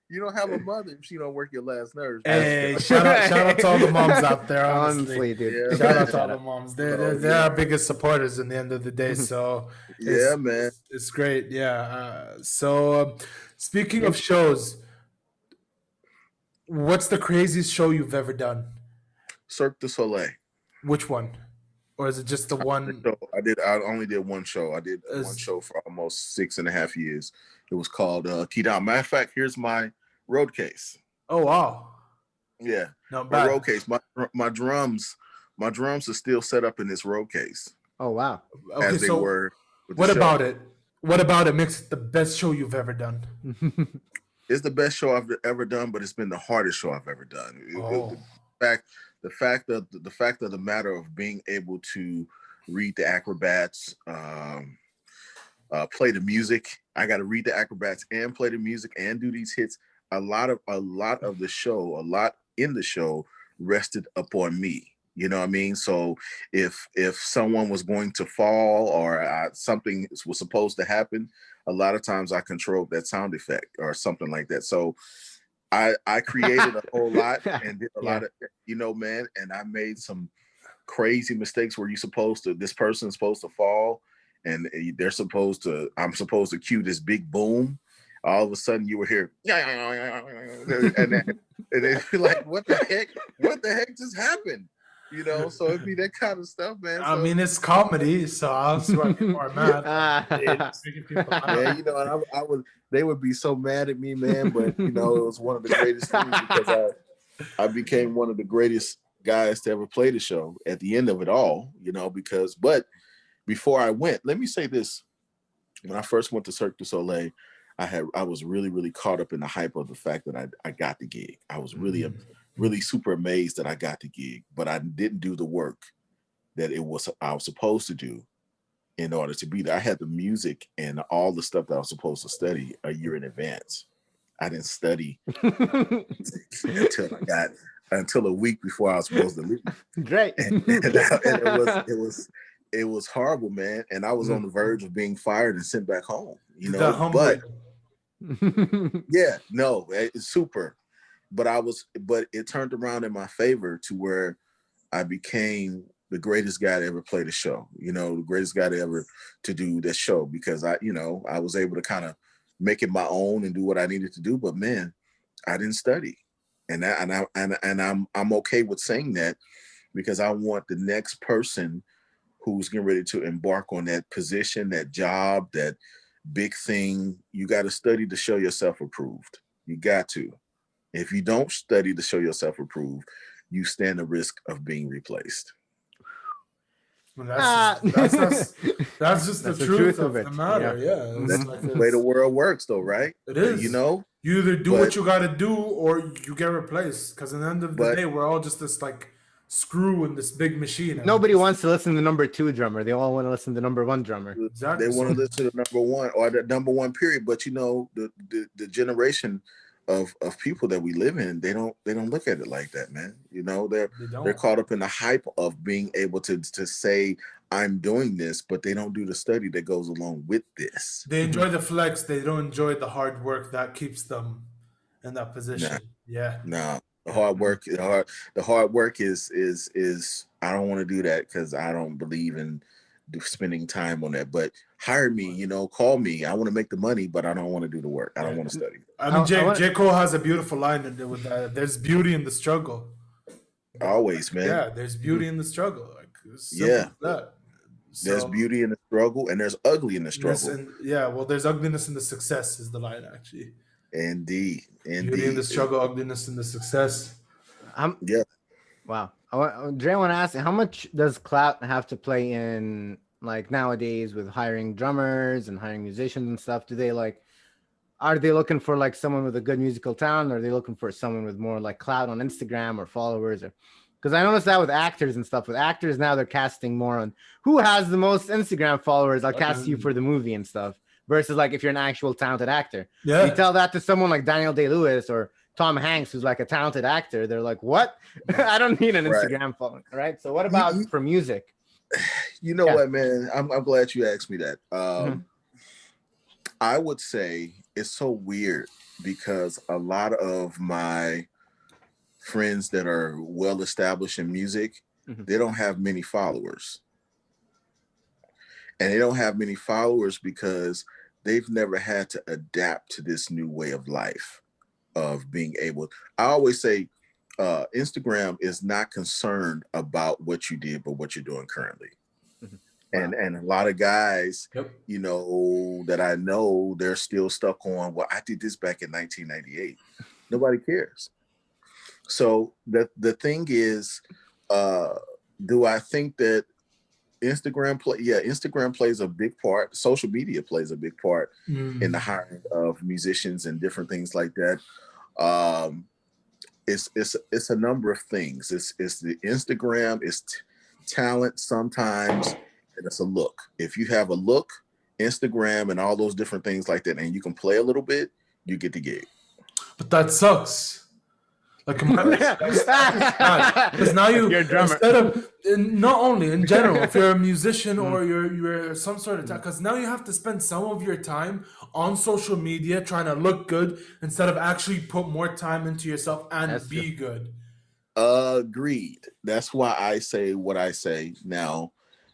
Speaker 3: You don't have a mother if she don't work your last nerves.
Speaker 2: Hey, shout out to all the moms out there.
Speaker 1: Honestly, dude.
Speaker 2: Yeah, shout out to all the moms. They're our biggest supporters in the end of the day. So
Speaker 3: man,
Speaker 2: it's great. Yeah. So speaking of shows, what's the craziest show you've ever done?
Speaker 3: Cirque du Soleil.
Speaker 2: Which one? Or is it just the one?
Speaker 3: I only did one show. I did one show for almost 6.5 years. It was called Key Down. Matter of fact, here's my road case.
Speaker 2: Oh wow.
Speaker 3: Yeah.
Speaker 2: Not
Speaker 3: my
Speaker 2: bad.
Speaker 3: road case. My drums are still set up in this road case.
Speaker 1: Oh wow.
Speaker 2: Okay,
Speaker 3: as they
Speaker 2: so
Speaker 3: were.
Speaker 2: What about it? What about it makes it the best show you've ever done?
Speaker 3: It's the best show I've ever done, but it's been the hardest show I've ever done.
Speaker 2: Oh.
Speaker 3: The fact of the matter of being able to read the acrobats, play the music. I got to read the acrobats and play the music and do these hits. A lot of the show, a lot in the show rested upon me. You know what I mean? So if someone was going to fall or something was supposed to happen, a lot of times I controlled that sound effect or something like that. So I created a whole lot and did a lot of, man, and I made some crazy mistakes where this person's supposed to fall and I'm supposed to cue this big boom. All of a sudden you were here and then you're like, what the heck just happened? So it'd be that kind of stuff, man.
Speaker 2: I mean, it's comedy, so I'll see why people are mad.
Speaker 3: And they would be so mad at me, man. But it was one of the greatest things because I became one of the greatest guys to ever play the show at the end of it all. But before I went, let me say this: when I first went to Cirque du Soleil, I was really, really caught up in the hype of the fact that I got the gig. I was really super amazed that I got the gig, but I didn't do the work that I was supposed to do in order to be there. I had the music and all the stuff that I was supposed to study a year in advance. I didn't study until a week before I was supposed to leave.
Speaker 1: Great.
Speaker 3: And it was horrible, man. And I was on the verge of being fired and sent back home. But it's super. But it turned around in my favor to where I became the greatest guy to ever play the show, the greatest guy to ever to do this show, because I was able to kind of make it my own and do what I needed to do. But man, I didn't study. And I'm okay with saying that, because I want the next person who's getting ready to embark on that position, that job, that big thing. You got to study to show yourself approved. You got to. If you don't study to show yourself approved, you stand the risk of being replaced.
Speaker 2: Well, that's just the truth of the matter. Yeah.
Speaker 3: That's the way the world works, though, right?
Speaker 2: It is. You either do what you got to do or you get replaced. Because at the end of the day, we're all just this screw in this big machine.
Speaker 1: Nobody wants to listen to number 2 drummer. They all want to listen to number 1 drummer.
Speaker 3: Exactly. They want to listen to the number 1 or the number 1 period. But the generation of people that we live in, they don't look at it like that, man. They're caught up in the hype of being able to say I'm doing this, but they don't do the study that goes along with this.
Speaker 2: They enjoy the flex, they don't enjoy the hard work that keeps them in that position. The hard work is I don't want to do that because I don't believe in spending time on that. But hire me, call me. I want to make the money, but I don't want to do the work. I don't want to study. I mean, J. Cole has a beautiful line in there with that. There's beauty in the struggle.
Speaker 3: Always, man.
Speaker 2: Yeah, there's beauty in the struggle.
Speaker 3: There's beauty in the struggle, and there's ugly in the struggle.
Speaker 2: There's ugliness in the success is the line, actually.
Speaker 3: Indeed.
Speaker 2: Beauty in the struggle, ugliness in the success.
Speaker 1: Wow. Dre, I want to ask, how much does clout have to play in like nowadays with hiring drummers and hiring musicians and stuff? Do they like, are they looking for like someone with a good musical talent, or are they looking for someone with more like clout on Instagram or followers? Or because I noticed that with actors and stuff. With actors now, they're casting more on who has the most Instagram followers. I'll cast you for the movie and stuff. Versus like if you're an actual talented actor, you tell that to someone like Daniel Day-Lewis or Tom Hanks, who's like a talented actor. They're like, "What? I don't need an Instagram following." Right. So what about for music?
Speaker 3: You know what, man? I'm glad you asked me that. I would say it's so weird because a lot of my friends that are well established in music, they don't have many followers. And they don't have many followers because they've never had to adapt to this new way of life of being able. I always say Instagram is not concerned about what you did, but what you're doing currently. And a lot of guys, you know, that I know, they're still stuck on, well, I did this back in 1998. Nobody cares. So the thing is, do I think that Instagram plays a big part. Social media plays a big part in the hiring of musicians and different things like that. It's a number of things. It's the Instagram, it's talent sometimes, and it's a look. If you have a look, Instagram and all those different things like that, and you can play a little bit, you get the gig.
Speaker 2: But that sucks. Like, because now you're a drummer. Instead of, not only in general, if you're a musician or you're some sort of, because now you have to spend some of your time on social media trying to look good instead of actually put more time into yourself and be good.
Speaker 3: Agreed. That's why I say what I say now,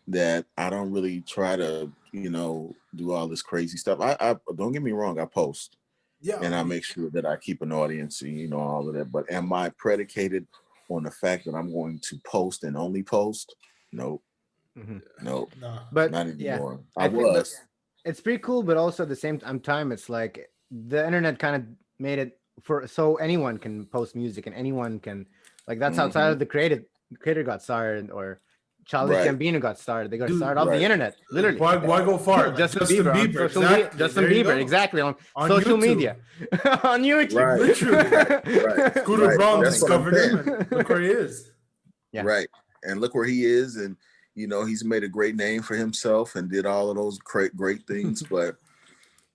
Speaker 3: that I don't really try to, you know, do all this crazy stuff. I don't get me wrong, I post. Yeah, and I make sure that I keep an audience and, you know, all of that. But am I predicated on the fact that I'm going to post and only post? Nope. No.
Speaker 1: But
Speaker 3: not anymore.
Speaker 1: Yeah, I was. It's pretty cool, but also at the same time, it's like the internet kind of made it for so anyone can post music and anyone can, like, that's outside of the creator got started, or Childish Gambino got started. They got started off the internet, literally.
Speaker 2: Why go far?
Speaker 1: Justin Bieber, Justin Bieber, exactly, on social media, on YouTube,
Speaker 2: literally. Scooter Braun discovered him, and look where he is.
Speaker 3: Yeah, right, and look where he is, and you know he's made a great name for himself and did all of those great things. But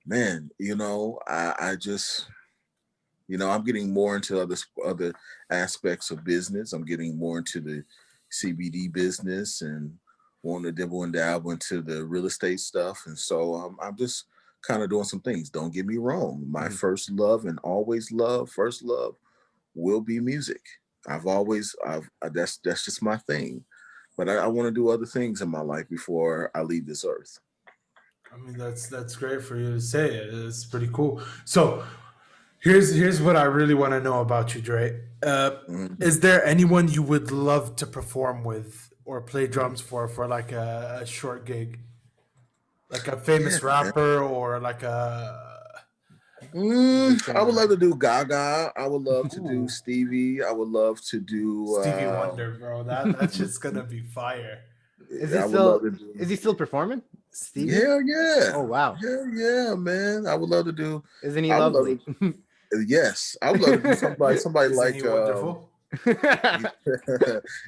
Speaker 3: man, you know, I just, you know, I'm getting more into other aspects of business. I'm getting more into the CBD business and wanting to dibble and dabble into the real estate stuff. And so I'm just kind of doing some things. Don't get me wrong. My first love and first love will be music. That's just my thing. But I want to do other things in my life before I leave this earth.
Speaker 2: I mean, that's great for you to say it. It's pretty cool. So here's what I really want to know about you, Dre. Is there anyone you would love to perform with or play drums for like a short gig? Like a famous rapper or like a...
Speaker 3: I would love to do Gaga. I would love to do Stevie. I would love to do
Speaker 2: Stevie Wonder, bro. That's just gonna be fire.
Speaker 1: Is he still performing? Stevie?
Speaker 3: Hell yeah.
Speaker 1: Oh wow.
Speaker 3: Hell yeah, man. I would love to do.
Speaker 1: Isn't he lovely?
Speaker 3: Yes, I would love to do somebody
Speaker 2: Isn't
Speaker 3: like
Speaker 2: he wonderful?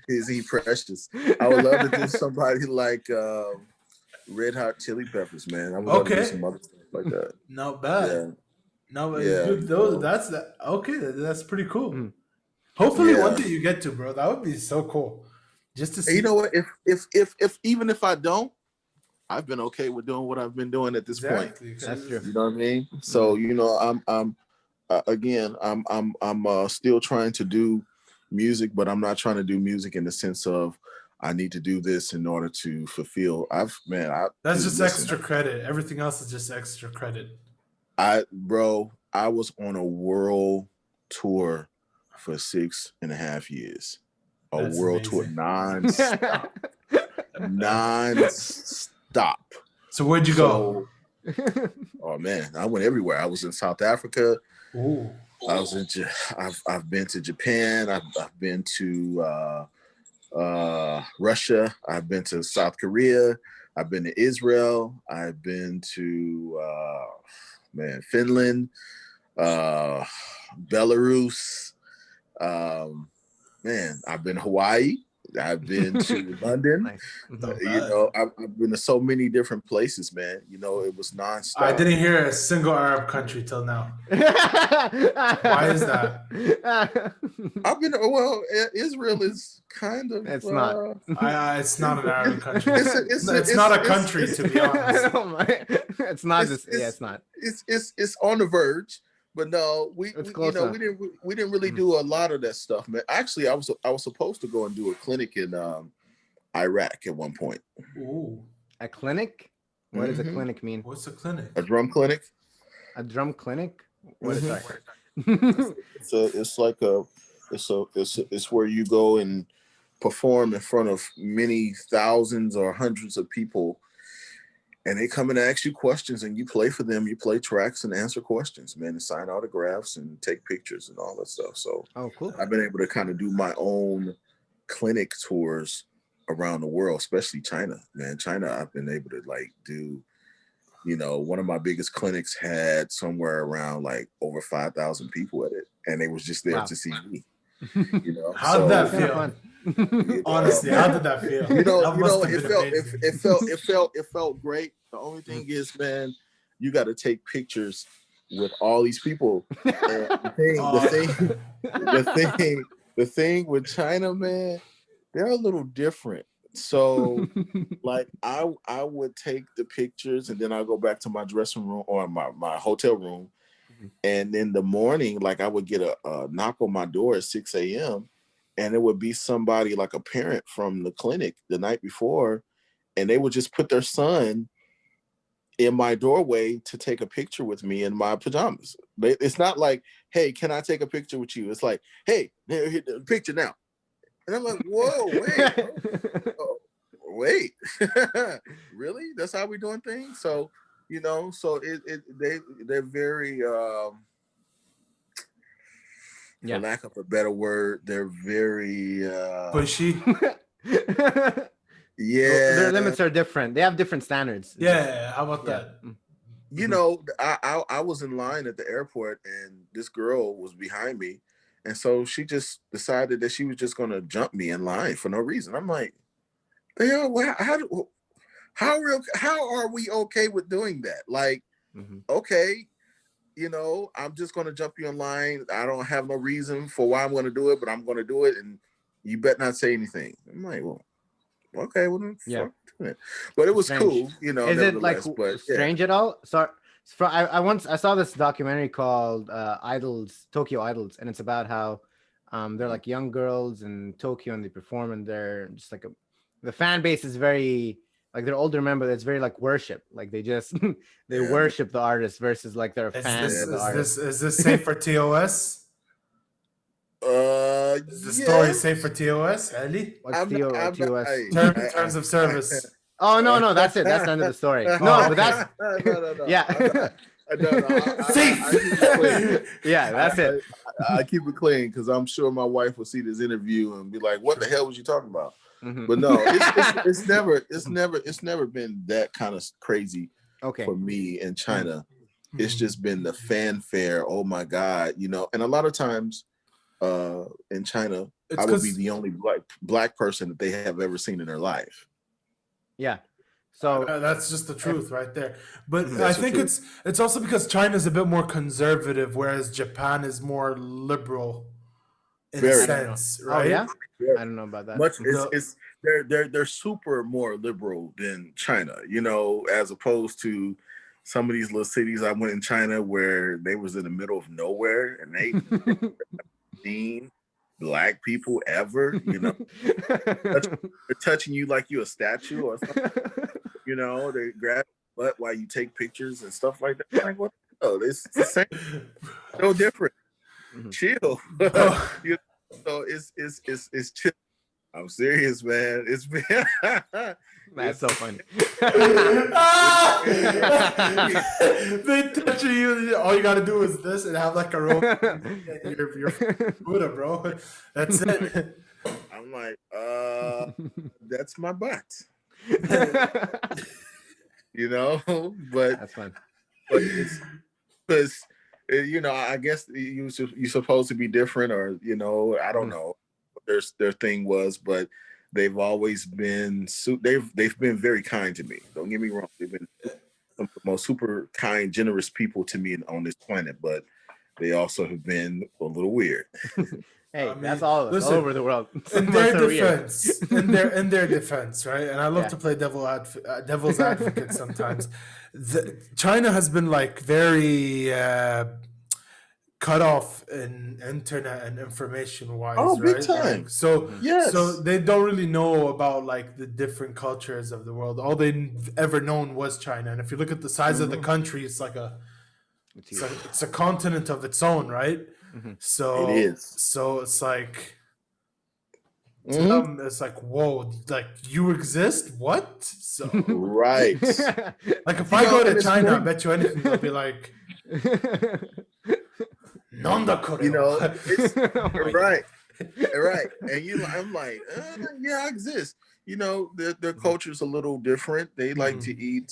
Speaker 3: Is he precious? I would love to do somebody like Red Hot Chili Peppers, man. I would love to do some other stuff like that.
Speaker 2: Not bad.
Speaker 3: Yeah.
Speaker 2: No, but dude, that's pretty cool. Hopefully one day you get to, bro. That would be so cool. Just to see.
Speaker 3: You know what? If even if I don't, I've been okay with doing what I've been doing at this point.
Speaker 1: That's true.
Speaker 3: You know what I mean? So you know, I'm still trying to do music, but I'm not trying to do music in the sense of I need to do this in order to fulfill.
Speaker 2: That's just extra credit. Everything else is just extra credit.
Speaker 3: I was on a world tour for 6.5 years. That's world amazing. Tour non-stop.
Speaker 2: So where'd you go?
Speaker 3: Oh man, I went everywhere. I was in South Africa.
Speaker 2: Ooh.
Speaker 3: I've been to Japan. I've been to Russia. I've been to South Korea. I've been to Israel. I've been to Finland, Belarus. I've been to Hawaii. I've been to London.
Speaker 1: Nice.
Speaker 3: I've been to so many different places, man. It was nonstop.
Speaker 2: I didn't hear a single Arab country till now. Why is that?
Speaker 3: I've been. Israel is kind of.
Speaker 1: It's not.
Speaker 2: It's not an Arab country. It's not a country, to be honest.
Speaker 1: It's not. It's not.
Speaker 3: It's on the verge. But no, we didn't really do a lot of that stuff, man. Actually, I was supposed to go and do a clinic in Iraq at one point.
Speaker 2: Ooh.
Speaker 1: A clinic? What does a clinic mean?
Speaker 2: What's a clinic?
Speaker 3: A drum clinic.
Speaker 1: A drum clinic? What is that?
Speaker 3: It's where you go and perform in front of many thousands or hundreds of people. And they come and ask you questions, and you play for them. You play tracks and answer questions, man, and sign autographs and take pictures and all that stuff. So,
Speaker 1: cool.
Speaker 3: I've been able to kind of do my own clinic tours around the world, especially China, man. China, I've been able to do. One of my biggest clinics had somewhere around over 5,000 people at it, and they was just there to see me.
Speaker 2: How did that feel? Honestly, how did that feel?
Speaker 3: It felt great. The only thing is, man, you got to take pictures with all these people. And the thing with China, man, they're a little different. So, I would take the pictures, and then I'll go back to my dressing room or my hotel room, and in the morning, I would get a knock on my door at 6 a.m. and it would be somebody like a parent from the clinic the night before, and they would just put their son in my doorway to take a picture with me in my pajamas. It's not like, hey, can I take a picture with you? It's like, hey, here, the picture now. And I'm like, whoa, wait, really? That's how we're doing things? So, they're very, for lack of a better word, they're very
Speaker 2: pushy.
Speaker 3: Yeah,
Speaker 1: their limits are different. They have different standards.
Speaker 2: Yeah, how about that?
Speaker 3: I was in line at the airport, and this girl was behind me, and so she just decided that she was just going to jump me in line for no reason. I'm like, how are we okay with doing that? Okay, I'm just going to jump you in line. I don't have no reason for why I'm going to do it, but I'm going to do it, and you better not say anything. I'm like, well, okay, well, fuck it. But it was strange. Cool,
Speaker 1: Is it strange at all? So I saw this documentary called Tokyo Idols, and it's about how they're young girls in Tokyo, and they perform, and they're just the fan base is very they're older members. It's very worship. They just they worship the artist versus they're fans of the artist.
Speaker 2: Is this safe for TOS? Is the story safe for TOS, Ali?
Speaker 1: What's TOS?
Speaker 2: Terms of service.
Speaker 1: Oh no, that's it. That's the end of the story. No, but that's
Speaker 3: no.
Speaker 1: Yeah.
Speaker 2: Safe.
Speaker 1: Yeah, that's it.
Speaker 3: I keep it clean because I'm sure my wife will see this interview and be like, "What the hell was you talking about?"
Speaker 1: Mm-hmm.
Speaker 3: But no, it's never been that kind of crazy for me in China. Mm-hmm. It's just been the fanfare. Oh my God, and a lot of times in China, I would be the only black person that they have ever seen in their life.
Speaker 1: Yeah. So
Speaker 2: that's just the truth right there. But I think it's also because China is a bit more conservative, whereas Japan is more liberal in a sense, right?
Speaker 1: Oh, yeah? I don't know about that.
Speaker 3: They're super more liberal than China, as opposed to some of these little cities I went in China where they was in the middle of nowhere and they seen black people ever, they're touching you like you're a statue or something. They grab your butt while you take pictures and stuff like that. What? Oh, it's the same. No different. Mm-hmm. Chill. So it's chill. I'm serious, man. It's been
Speaker 1: that's so funny.
Speaker 2: They touch you. All you gotta do is this and have a roll. You're Buddha, bro. That's it.
Speaker 3: I'm like, that's my butt. You know, but
Speaker 1: That's fun.
Speaker 3: it's because I guess you're supposed to be different, or I don't know what their thing was, but they've always been they've been very kind to me. Don't get me wrong; they've been some of the most super kind, generous people to me on this planet, but they also have been a little weird.
Speaker 1: Hey, that's all of us, all over the world.
Speaker 2: In their defense, in their defense, right? And I love to play devil's advocate sometimes. China has been like very cut off in internet and information wise.
Speaker 3: Oh, big
Speaker 2: right?
Speaker 3: time.
Speaker 2: Like, so
Speaker 3: Yes.
Speaker 2: so they don't really know about like the different cultures of the world. All they've ever known was China. And if you look at the size of the country, it's like it's a continent of its own, right? So
Speaker 3: it is.
Speaker 2: So it's like to them, it's like, whoa, like you exist? What? So
Speaker 3: right.
Speaker 2: Like if I go to China, I bet you anything they'll be like, Nanda Koreo.
Speaker 3: It's, right. Right. And I'm like, yeah, I exist. Their culture's a little different. They like to eat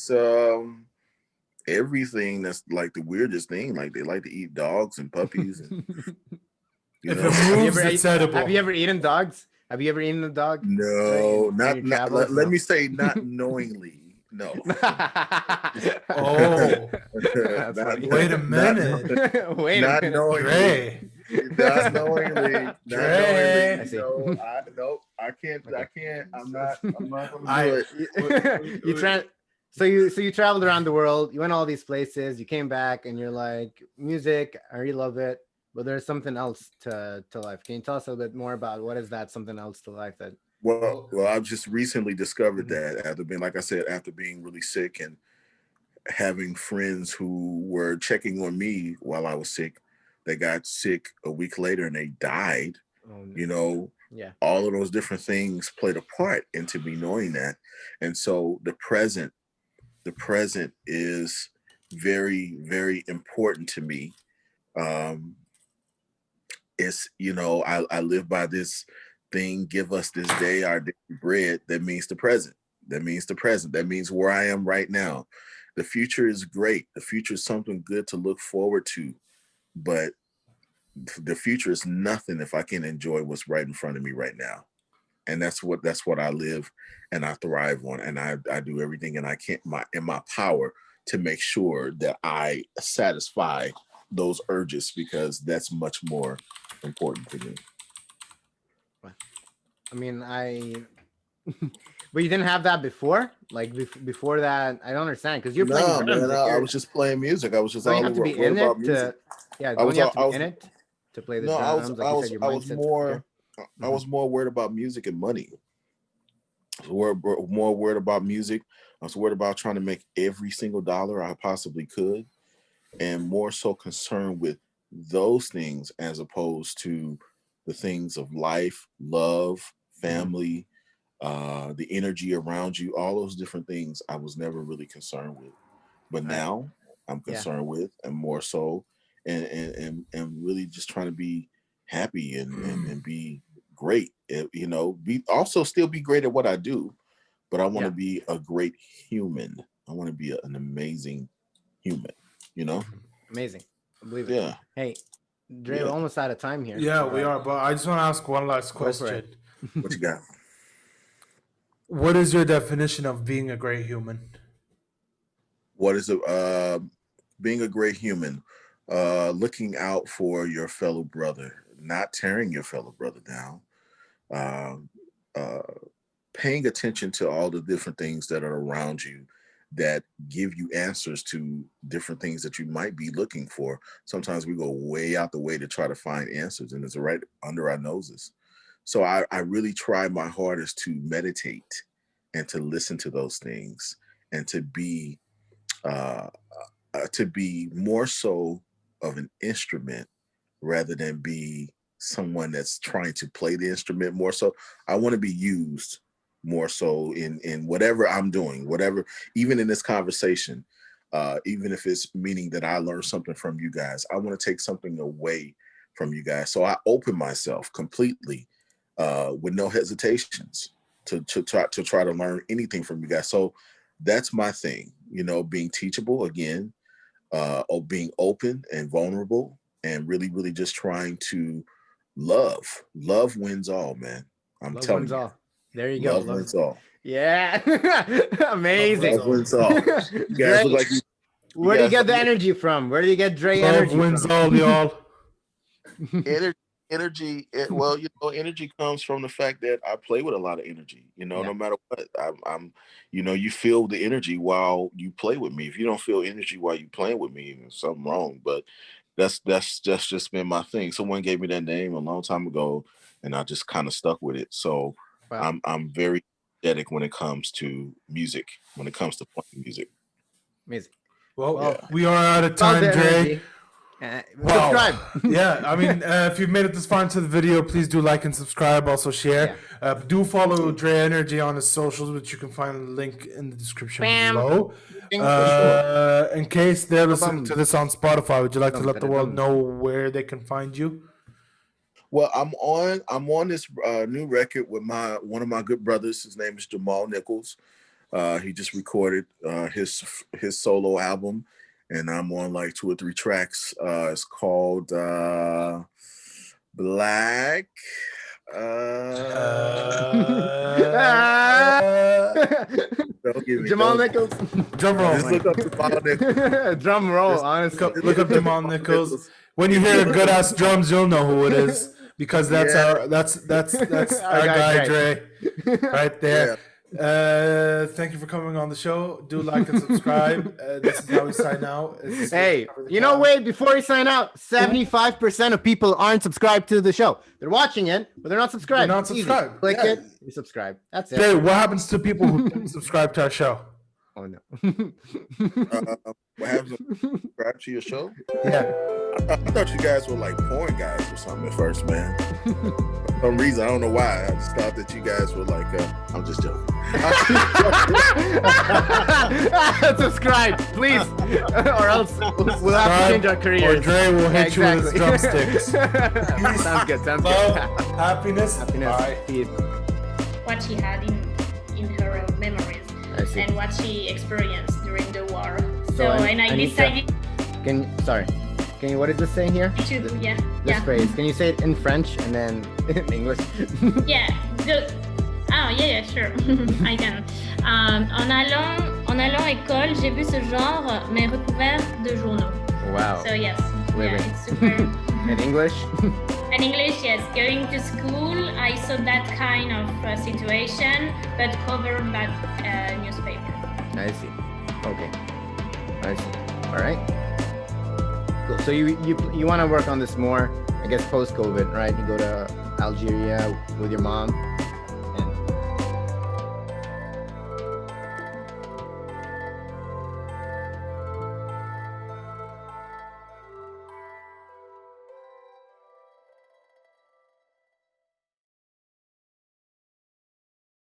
Speaker 3: everything that's like the weirdest thing. Like they like to eat dogs and puppies. And,
Speaker 2: if it moves, it's edible.
Speaker 1: Have you ever eaten dogs? Have you ever eaten a dog?
Speaker 3: No, not let me say not knowingly. No.
Speaker 2: Oh, wait a minute.
Speaker 1: Wait a minute.
Speaker 2: Dre.
Speaker 3: Not knowingly.
Speaker 2: Dre.
Speaker 3: I can't. I'm not gonna do it.
Speaker 1: So you traveled around the world. You went all these places. You came back, and you're like, music. I really love it, but there's something else to life. Can you tell us a little bit more about what is that something else to life that?
Speaker 3: Well, I've just recently discovered that after being really sick and having friends who were checking on me while I was sick, they got sick a week later and they died.
Speaker 1: Yeah.
Speaker 3: All of those different things played a part into me knowing that. And so the present is very, very important to me. It's, I live by this thing, give us this day our daily bread. That means the present. That means where I am right now. The future is great. The future is something good to look forward to, but the future is nothing if I can't enjoy what's right in front of me right now. And that's what I live and I thrive on. And I do everything in my power to make sure that I satisfy those urges, because that's much more important to me.
Speaker 1: I mean, but you didn't have that before? Like before that, I don't understand, because you're playing drums.
Speaker 3: I was just playing music. I was just
Speaker 1: you have to be in it to, don't you have to be in it to play the drums?
Speaker 3: I was more worried about music and money. I was more worried about music. I was worried about trying to make every single dollar I possibly could, and more so concerned with those things as opposed to the things of life, love, family, the energy around you, all those different things I was never really concerned with. But now I'm concerned with, and more so, and really just trying to be happy and be great. Still be great at what I do, but I want to be a great human. I want to be an amazing human,
Speaker 1: Amazing. I believe it.
Speaker 3: Yeah.
Speaker 1: Hey, Dre, we're almost out of time here.
Speaker 2: Yeah, we are, but I just want to ask one last question.
Speaker 3: What you got?
Speaker 2: What is your definition of being a great human?
Speaker 3: What is being a great human? Looking out for your fellow brother, not tearing your fellow brother down, paying attention to all the different things that are around you that give you answers to different things that you might be looking for. Sometimes we go way out the way to try to find answers, and it's right under our noses. So I really try my hardest to meditate and to listen to those things, and to be more so of an instrument rather than be someone that's trying to play the instrument more so. I want to be used more so in whatever I'm doing, even in this conversation, even if it's meaning that I learn something from you guys, I want to take something away from you guys. So I open myself completely with no hesitations. to try to learn anything from you guys. So that's my thing, you know, being teachable again, or being open and vulnerable, and really, really just trying to love. Love wins all, man. I'm
Speaker 1: Love
Speaker 3: telling
Speaker 1: wins
Speaker 3: you.
Speaker 1: all. There you go.
Speaker 3: Love wins all.
Speaker 1: Yeah. Amazing.
Speaker 3: Love wins all. You guys look like you.
Speaker 1: Where do you get the energy from? Where do you get Dre energy
Speaker 2: Love wins
Speaker 1: from?
Speaker 2: all, y'all.
Speaker 3: Energy. Well, you know, energy comes from the fact that I play with a lot of energy. You know, no matter what, I'm. You know, you feel the energy while you play with me. If you don't feel energy while you playing with me, there's something wrong. But that's just been my thing. Someone gave me that name a long time ago, and I just kind of stuck with it. So I'm very energetic when it comes to music. When it comes to playing music.
Speaker 1: Amazing.
Speaker 2: Well, we are out of time, Dre.
Speaker 1: Subscribe.
Speaker 2: Yeah, I mean, if you've made it this far into the video, please do like and subscribe. Also share. Do follow Dre Energy on his socials, which you can find a link in the description below. In case they're listening to this on Spotify, would you like to let the world know where they can find you?
Speaker 3: Well, I'm on this new record with one of my good brothers. His name is Jamal Nichols. He just recorded his solo album, and I'm on like 2 or 3 tracks. It's called Black.
Speaker 1: Jamal Nichols.
Speaker 2: Drum roll.
Speaker 3: Just look up Jamal Nichols.
Speaker 1: Drum roll. Honestly,
Speaker 2: look up Jamal Nichols. When you hear good ass drums, you'll know who it is, because that's our guy Dre right there. Yeah. Thank you for coming on the show. Do like and subscribe. This is how we sign out.
Speaker 1: Hey, wait, before we sign out, 75% of people aren't subscribed to the show. They're watching it, but they're not subscribed.
Speaker 2: They're not subscribed.
Speaker 1: Easy. Click it, you subscribe. That's it.
Speaker 2: Hey, what happens to people who don't subscribe to our show?
Speaker 1: Oh no.
Speaker 3: What happens to subscribe to your show?
Speaker 2: Yeah.
Speaker 3: I thought you guys were like porn guys or something at first, man. For some reason, I don't know why. I just thought that you guys were like, I'm just joking.
Speaker 1: Subscribe, please, or else we'll have to change our careers.
Speaker 2: Or Dre will hit you with his drumsticks.
Speaker 1: Sounds good.
Speaker 2: Love, happiness.
Speaker 1: Bye. Peace.
Speaker 4: What she had in her memories and what she experienced during the war. So and I decided.
Speaker 1: Can you? What is this saying here? This phrase. Can you say it in French and then in English?
Speaker 4: Sure. I can. En allant à école, j'ai vu ce genre, mais recouvert de journaux.
Speaker 1: Wow.
Speaker 4: So yes, it's super.
Speaker 1: In English?
Speaker 4: In English, yes. Going to school, I saw that kind of situation, but covered by newspaper.
Speaker 1: I see. Okay. I see. All right. Cool. So you want to work on this more, I guess, post-COVID, right? You go to Algeria with your mom.